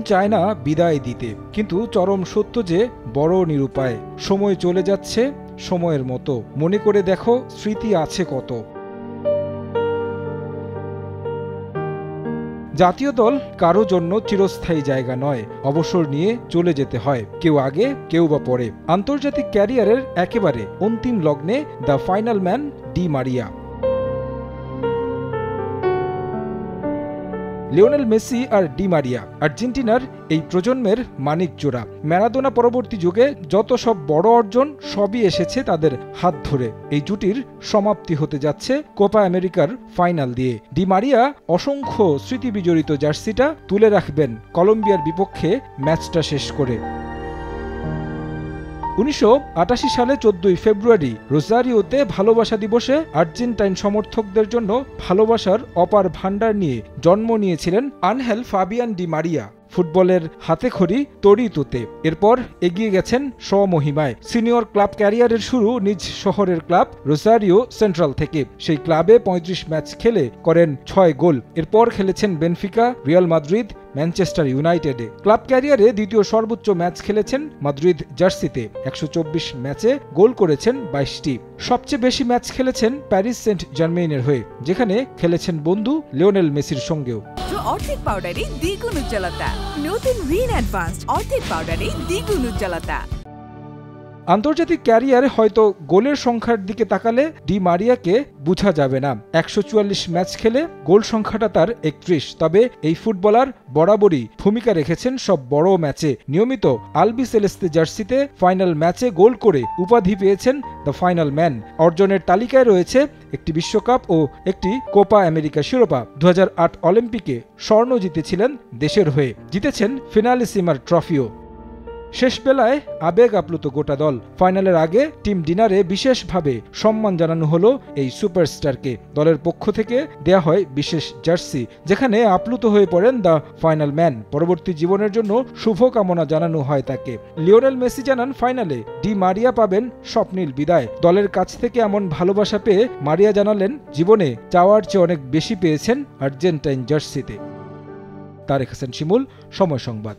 চায় না বিদায় দিতে, কিন্তু চরম সত্য যে বড় নিরুপায়। সময় চলে যাচ্ছে সময়ের মতো, মনে করে দেখো স্মৃতি আছে কত। জাতীয় দল কারো জন্য চিরস্থায়ী জায়গা নয়, অবসর নিয়ে চলে যেতে হয়, কেউ আগে কেউ বা পরে। আন্তর্জাতিক ক্যারিয়ারের একেবারে অন্তিম লগ্নে the final man Di Maria. Lionel Messi আর ডি মারিয়া আর্জেন্টিনার এই প্রজন্মের মানিক জোড়া। ম্যারাডোনা পরবর্তী যুগে যত সব বড় অর্জন সবই এসেছে তাদের হাত ধরে। এই জুটির সমাপ্তি হতে যাচ্ছে কোপা আমেরিকার ফাইনাল দিয়ে। ডি মারিয়া অসংখ্য স্মৃতিবিজড়িত জার্সিটা তুলে রাখবেন কলম্বিয়ার বিপক্ষে ম্যাচটা শেষ করে। 1988 সালে 14 ফেব্রুয়ারি রোজারিওতে ভালোবাসা দিবসে আর্জেন্টাইন সমর্থকদের জন্য ভালোবাসার অপার ভান্ডার নিয়ে জন্ম নিয়েছিলেন আনহেল ফাবিয়ান ডি মারিয়া। ফুটবলের হাতেখড়ি তড়িততে এরপর এগিয়ে গেছেন স্বমহিমায়। সিনিয়র ক্লাব ক্যারিয়ারের শুরু নিজ শহরের ক্লাব রোজারিও সেন্ট্রাল থেকে। সেই ক্লাবে 35 ম্যাচ খেলে করেন 6 গোল। এরপর খেলেছেন বেনফিকা, রিয়াল মাদ্রিদ, ম্যানচেস্টার ইউনাইটেডে। ক্লাব ক্যারিয়ারে দ্বিতীয় সর্বোচ্চ ম্যাচ খেলেছেন মাদ্রিদ জার্সিতে। 124 ম্যাচে গোল করেছেন 22টি। সবচেয়ে বেশি ম্যাচ খেলেছেন প্যারিস সেন্ট জার্মেইনের হয়ে, যেখানে খেলেছেন বন্ধু লিওনেল মেসির সঙ্গেও। অর্ধেক পাউডারে দ্বিগুণ উজ্জ্বলতা, নতুন রিন অ্যাডভান্সড অর্ধেক পাউডারে দ্বিগুণ উজ্জ্বলতা। আন্তর্জাতিক ক্যারিয়ারে হয়তো গোলের সংখ্যার দিকে তাকালে ডি মারিয়াকে বোঝা যাবে না। 144 ম্যাচ খেলে গোল সংখ্যাটা তার 31। তবে এই ফুটবলার বরাবরই ভূমিকা রেখেছেন সব বড় ম্যাচে। নিয়মিত আলবি সেলেস্তে জার্সিতে ফাইনাল ম্যাচে গোল করে উপাধি পেয়েছেন দ্য ফাইনাল ম্যান। অর্জনের তালিকায় রয়েছে একটি বিশ্বকাপ ও একটি কোপা আমেরিকা শিরোপা। 2008 অলিম্পিকে স্বর্ণ জিতেছিলেন দেশের হয়ে, জিতেছেন ফিনালিসিমার ট্রফিও। শেষ বেলায় আবেগ আপ্লুত গোটা দল। ফাইনালের আগে টিম ডিনারে বিশেষভাবে সম্মান জানানো হলো এই সুপারস্টারকে। দলের পক্ষ থেকে দেয়া হয় বিশেষ জার্সি, যেখানে আপ্লুত হয়ে পড়েন দ্য ফাইনাল ম্যান। পরবর্তী জীবনের জন্য শুভকামনা জানানো হয় তাকে। লিওনেল মেসি জানান, ফাইনালে ডি মারিয়া পাবেন স্বপ্নীল বিদায়। দলের কাছ থেকে এমন ভালোবাসা পেয়ে মারিয়া জানালেন, জীবনে চাওয়ার চেয়ে অনেক বেশি পেয়েছেন আর্জেন্টাইন জার্সিতে। তারেক হাসান শিমুল, সময় সংবাদ।